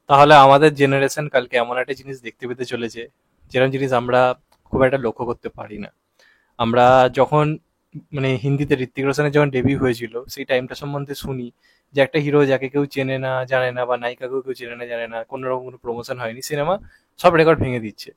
তাহলে আমাদের জেনারেশন কালকে এমন একটা জিনিস দেখতে পেতে চলেছে, যেরকম জিনিস আমরা খুব একটা লক্ষ্য করতে পারি না। আমরা যখন মানে হিন্দিতে ঋত্বিক রোশনের যখন ডেবিউ হয়েছিল সেই টাইমটা সম্বন্ধে শুনি যে একটা হিরো যাকে কেউ চেনে না জানে না, বা নায়িকাকেও কেউ চেনে না জানে না, কোনো রকম কোনো প্রমোশন হয়নি, সিনেমা সব রেকর্ড ভেঙে দিচ্ছে।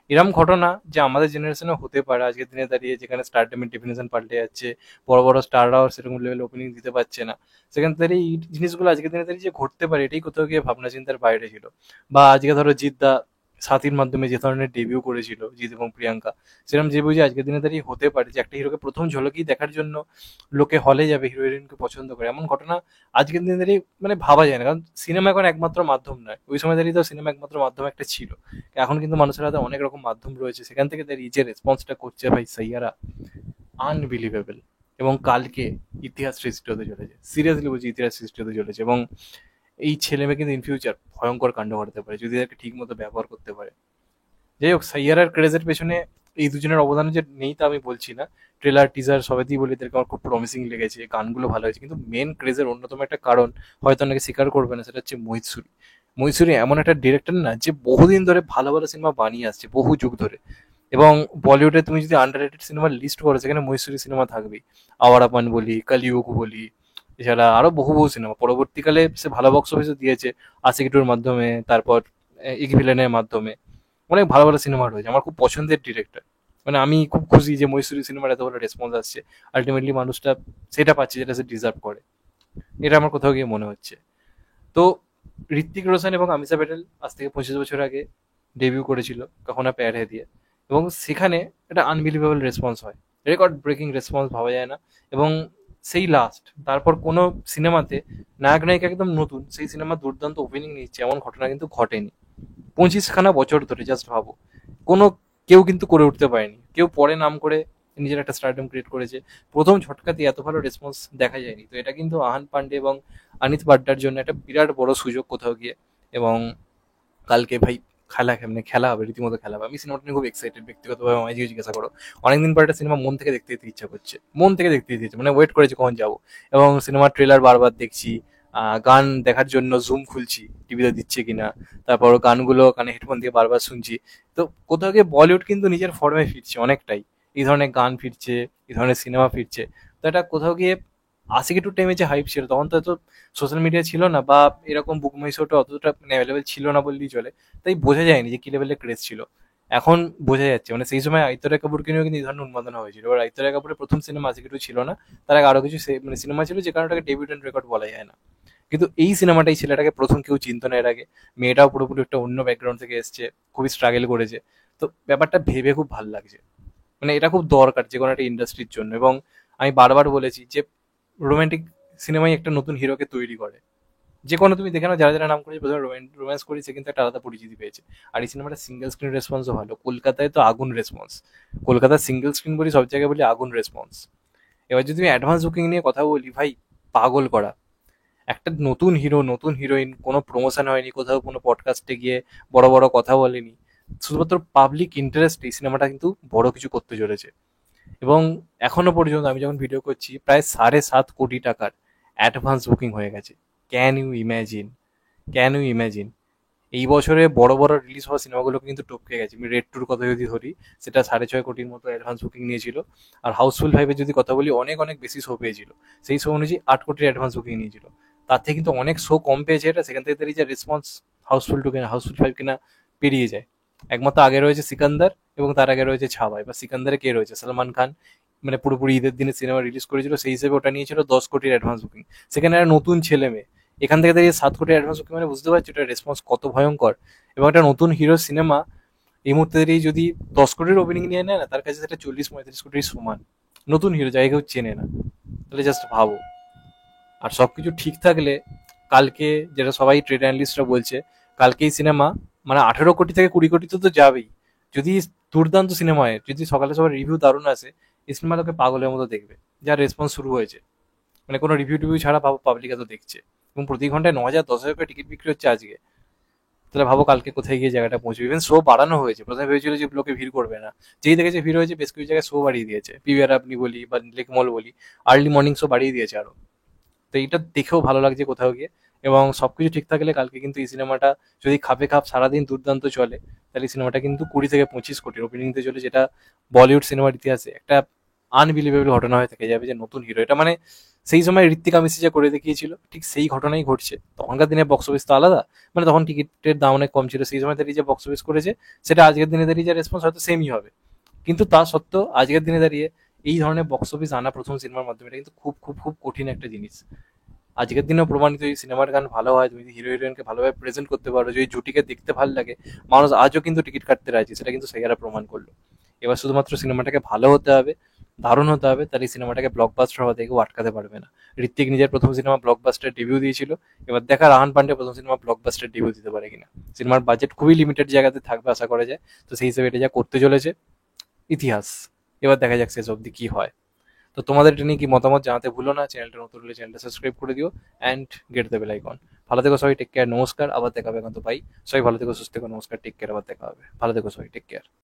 এরম ঘটনা যে আমাদের জেনারেশনে হতে পারে আজকের দিনে দাঁড়িয়ে, যেখানে স্টারডমের ডেফিনেশন পাল্টে যাচ্ছে, বড় বড় স্টাররাও সেরকম লেভেল ওপেনিং দিতে পারছে না, সেখান থেকে এই জিনিসগুলো আজকের দিনে দাঁড়িয়ে যে ঘটতে পারে এটাই কোথাও গিয়ে ভাবনা চিন্তার বাইরে ছিল। বা আজকে ধরো জিদ্দা সাথীর মাধ্যমে যে ধরনের ডেবিউ করেছিল জিৎ এবং প্রিয়াঙ্কা, সেরকম যে বুঝে আজকের দিনে দাঁড়িয়ে হতে পারে যে একটা হিরোকে প্রথম ঝলকেই দেখার জন্য লোকে হলে যাবে, হিরো হিরোইনকে পছন্দ করে, এমন ঘটনা আজকের দিনে দাঁড়িয়ে মানে ভাবা যায় না। কারণ সিনেমা এখন একমাত্র মাধ্যম নয়, ওই সময় দাঁড়িয়ে তো সিনেমা একমাত্র মাধ্যম একটা ছিল। এখন কিন্তু মানুষের হাতে অনেক রকম মাধ্যম রয়েছে, সেখান থেকে তার এই যে রেসপন্সটা করছে ভাই সাইয়ারা, আনবিলিভেবল। এবং কালকে ইতিহাস সৃষ্টি হতে চলেছে, সিরিয়াসলি বলছি ইতিহাস সৃষ্টি হতে চলেছে। এবং এই ছেলে মেয়ে কিন্তু ইন ফিউচার ভয়ঙ্কর কাণ্ড ঘটাতে পারে যদি এদেরকে ঠিক মতো ব্যবহার করতে পারে। যাই হোক, সাইয়ারার ক্রেজের পেছনে এই দুজনের অবদান যে নেই তা আমি বলছি না। ট্রেলার টিজার সবেতেই বলি এদেরকে আমার খুব প্রমিসিং লেগেছে, গানগুলো ভালো হয়েছে, কিন্তু মেন ক্রেজের অন্যতম একটা কারণ হয়তো অনেকে স্বীকার করবে না, সেটা হচ্ছে মোহিত সুরি। মোহিত সুরি এমন একটা ডিরেক্টর না, যে বহুদিন ধরে ভালো ভালো সিনেমা বানিয়ে আসছে, বহু যুগ ধরে। এবং বলিউডে তুমি যদি আন্ডাররেটেড সিনেমার লিস্ট করো সেখানে মোহিত সুরি সিনেমা থাকবেই। আওয়ারাপান বলি, কলিযুগ বলি, এছাড়া আরো বহু বহু সিনেমা পরবর্তীকালে সে ভালো বক্স অফিসে দিয়েছে, আশিকি টুর মাধ্যমে, তারপর ইগ ভিলেনের মাধ্যমে। অনেক ভালো ভালো সিনেমা রয়েছে, আমার খুব পছন্দের ডিরেক্টর। মানে আমি খুব খুশি যে মৈসুরি সিনেমার এত ভালো রেসপন্স আসছে, আলটিমেটলি মানুষটা সেটা পাচ্ছে যেটা সে ডিজার্ভ করে, এটা আমার কোথাও গিয়ে মনে হচ্ছে। তো ঋত্বিক রোশন এবং আমিষা প্যাটেল আজ থেকে 25 বছর আগে ডেবিউ করেছিল কখন না প্যার হে দিয়ে, এবং সেখানে একটা আনবিলিভেবল রেসপন্স হয়, রেকর্ড ব্রেকিং রেসপন্স ভাবা যায় না। এবং সেই লাস্ট তারপর কোনো সিনেমাতে নায়ক নায়িকা একদম নতুন সেই সিনেমা দুর্দান্ত ওপেনিং নিচ্ছে, এমন ঘটনা কিন্তু ঘটেনি 25খানা বছর ধরে। জাস্ট ভাবো, কোনো কেউ কিন্তু করে উঠতে পারেনি, কেউ পরে নাম করে নিজের একটা স্টারডম ক্রিয়েট করেছে, প্রথম ঝটকাতে এত ভালো রেসপন্স দেখা যায়নি। তো এটা কিন্তু আহান পান্ডে এবং আনিত বাড্ডার জন্য একটা বিরাট বড় সুযোগ কোথাও গিয়ে। এবং কালকে ভাই খেলা, কেমনে খেলা হবে, রীতিমতো খেলা হবে। আমি সিনেমাটা নিয়ে খুব এক্সাইটেড, ব্যক্তিগতভাবে আমায় যদি জিজ্ঞাসা করো। অনেকদিন পর একটা সিনেমা মন থেকে দেখতে যেতে ইচ্ছা করছে, মন থেকে দেখতে যেতে ইচ্ছে, মানে ওয়েট করেছি কখন যাবো। এবং সিনেমার ট্রেলার বারবার দেখছি, গান দেখার জন্য জুম খুলছি টিভিতে দিচ্ছে কিনা, তারপর গানগুলো কানে হেডফোন দিয়ে বারবার শুনছি। তো কোথাও গিয়ে বলিউড কিন্তু নিজের ফর্মে ফিরছে অনেকটাই, এই ধরনের গান ফিরছে, এই ধরনের সিনেমা ফিরছে। তো এটা কোথাও গিয়ে আশিকি টু টাইমে যে হাইপ ছিল তখন তো এত সোশ্যাল মিডিয়া ছিল না, বা এরকম বুক মাই শোটা অতটা মানে অ্যাভেলেবেল ছিল না বললেই চলে, তাই বোঝা যায়নি যে কি লেভেলের ক্রেজ ছিল। এখন বোঝা যাচ্ছে, মানে সেই সময় আইতরে কাপুরকে নিয়েও কিন্তু এই ধরনের উন্মাদনা হয়েছিল। এবার আইতরে কাপুরের প্রথম সিনেমা আশিকি টু ছিল না, তার আগে আরো কিছু মানে সিনেমা ছিল, যে কারণে ওটাকে ডেবিউটেন্ট রেকর্ড বলা যায় না। কিন্তু এই সিনেমাটাই ছেলেটাকে প্রথম কেউ চিনতো না এর আগে, মেয়েটাও পুরোপুরি একটা অন্য ব্যাকগ্রাউন্ড থেকে এসছে, খুবই স্ট্রাগল করেছে। তো ব্যাপারটা ভেবে খুব ভালো লাগছে, মানে এটা খুব দরকার যে কোনো একটা ইন্ডাস্ট্রির জন্য। এবং আমি বারবার বলেছি যে রোমান্টিক সিনেমাই একটা নতুন হিরোকে তৈরি করে। যে কোনো তুমি দেখে নাও, যারা যারা নাম করেছে প্রথমে রোম্যান্স করি, সে কিন্তু একটা আলাদা পরিচিতি পেয়েছে। আর এই সিনেমাটা সিঙ্গেল স্ক্রিন রেসপন্সও ভালো, কলকাতায় তো আগুন রেসপন্স, কলকাতার সিঙ্গেল স্ক্রিন বলি, সব জায়গায় বলি আগুন রেসপন্স। এবার যদি আমি অ্যাডভান্স বুকিং নিয়ে কথা বলি, ভাই পাগল করা। একটা নতুন হিরো নতুন হিরোইন, কোনো প্রমোশন হয়নি কোথাও, কোনো পডকাস্টে গিয়ে বড় বড় কথা বলেনি, শুধুমাত্র পাবলিক ইন্টারেস্ট এই সিনেমাটা কিন্তু বড় কিছু করতে চলেছে। এবং এখনো পর্যন্ত আমি যখন ভিডিও করছি প্রায় 7.5 কোটি টাকার অ্যাডভান্স বুকিং হয়ে গেছে। Can you imagine, can you imagine? এই বছরে বড় বড় রিলিজ হওয়া সিনেমাগুলো কিন্তু টপকে গেছে। আমি রেড টুর কথা যদি ধরি, সেটা 6.5 কোটির মতো অ্যাডভান্স বুকিং নিয়েছিল। আর হাউসফুল ফাইভের যদি কথা বলি, অনেক অনেক বেশি শো পেয়েছিল, সেই শো অনুযায়ী 8 কোটির অ্যাডভান্স বুকিং নিয়েছিল। তার থেকে কিন্তু অনেক শো কম পেয়েছে এটা, সেখান থেকে দাঁড়িয়ে যে রেসপন্স হাউসফুল টু কিনা, হাউসফুল ফাইভ কিনা পেরিয়ে যায়। একমাত্র আগে রয়েছে সিকান্দার, এবং তার আগে রয়েছে ছাওয়া। এবার সিকান্দারে কে রয়েছে? সলমান খান, মানে পুরোপুরি ঈদের দিনে সিনেমা রিলিজ করেছিল, সেই হিসেবে ওটা নিয়েছিল 10 কোটির অ্যাডভান্স বুকিং। সেখানে একটা নতুন ছেলে মেয়ে, এখান থেকে দাঁড়িয়ে 7 কোটি অ্যাডভান্স বুকিং, মানে বুঝতে পারছি ওটার রেসপন্স কত ভয়ঙ্কর। এবং একটা নতুন হিরো সিনেমা এই মুহূর্তে দাঁড়িয়ে যদি 10 কোটির ওপেনিং নিয়ে নেয় না, তার কাছে সেটা 40-35 কোটির সমান। নতুন হিরো যাই কেউ চেনে না, তাহলে জাস্ট ভাবো। আর সবকিছু ঠিক থাকলে কালকে, যেটা সবাই ট্রেড অ্যানালিস্টরা বলছে, কালকেই সিনেমা মানে 18 কোটি থেকে 20 কোটি তো যাবেই। যদি দুর্দান্ত সিনেমা হয়, যদি সকালে সবার রিভিউ দারুণ আসে, এই সিনেমা তোকে পাগলের মতো দেখবে। যার রেসপন্স শুরু হয়েছে, মানে কোনো রিভিউ টিভিউ ছাড়া পাবলিক এত দেখছে। এবং প্রতি ঘন্টায় 9,000 10,000 করে টিকিট বিক্রি হচ্ছে আজকে। তাহলে ভাবো কালকে কোথায় গিয়ে জায়গাটা পৌঁছবে। ইভেন শো বাড়ানো হয়েছে, প্রথমে ভেবেছিল যে লোকে ভিড় করবে না, যেই দেখেছে ভিড় হয়েছে, বেশ কিছু জায়গায় শো বাড়িয়ে দিয়েছে, পিভিআর আপনি বলি বা লেক মল বলি, আর্লি মর্নিং শো বাড়িয়ে দিয়েছে আরো। তো এইটা দেখেও ভালো লাগছে কোথাও গিয়ে। এবং সবকিছু ঠিক থাকলে কালকে কিন্তু এই সিনেমাটা যদি খাপে খাপ সারাদিন দুর্দান্ত চলে, তাহলে এই সিনেমাটা কিন্তু 20 থেকে 25 কোটির ওপেনিং দিতে চলে, যেটা বলিউড সিনেমার ইতিহাসে একটা আনবিলিভেবল ঘটনা হয়ে থেকে যাবে, যে নতুন হিরো এটা মানে সেই সময় ঋত্বিকা মিশি যা করে দেখিয়েছিল ঠিক সেই ঘটনাই ঘটছে। তখনকার দিনে বক্স অফিস তো আলাদা, মানে তখন টিকিটের দাম অনেক কম ছিল, সেই সময় দাঁড়িয়ে যে বক্স অফিস করেছে সেটা আজকের দিনে দাঁড়িয়ে যা রেসপন্স হয়তো সেমই হবে। কিন্তু তা সত্ত্বেও আজকের দিনে দাঁড়িয়ে এই ধরনের বক্স অফিস আনা প্রথম সিনেমার মাধ্যমে এটা কিন্তু খুব খুব খুব কঠিন একটা জিনিস। আজকের দিনেও প্রমাণিত, এই সিনেমার গান ভালো হয়, তুমি হিরো হিরোইনকে ভালোভাবে প্রেজেন্ট করতে পারো, যদি জুটিকে দেখতে ভালো লাগে, মানুষ আজও কিন্তু টিকিট কাটতে রাজি, সেটা কিন্তু সেগারা প্রমাণ করলো। এবার শুধুমাত্র সিনেমাটাকে ভালো হতে হবে, দারুণ হতে হবে, তাহলে এই সিনেমাটাকে ব্লকবাস্টার হওয়া থেকে কেউ আটকাতে পারবে না। ঋত্বিক নিজের প্রথম সিনেমা ব্লকবাস্টার ডেবিউ দিয়েছিল, এবার দেখা রাহান পান্ডে প্রথম সিনেমা ব্লকবাস্টার ডেবিউ দিতে পারে কিনা। সিনেমার বাজেট খুবই লিমিটেড জায়গাতে থাকবে আশা করা যায়, তো সেই হিসেবে এটা যা করতে চলেছে ইতিহাস। এবার দেখা যাক শেষ অবধি কি হয়। তো তোমাদের এটা নিয়ে কি মতামত জানাতে ভুলো না, চ্যানেলটা নতুন হলে চ্যানেলটা সাবস্ক্রাইব করে দিও and get the bell icon. ভালো থেকো সবাই, টেক কেয়ার, নমস্কার, আবার দেখা হবে এখন তো পাই। সবাই ভালো থেকো, সুস্থ থেকো, নমস্কার, টেক কেয়ার, আবার দেখা হবে, ভালো থেকো সবাই, টেক কেয়ার।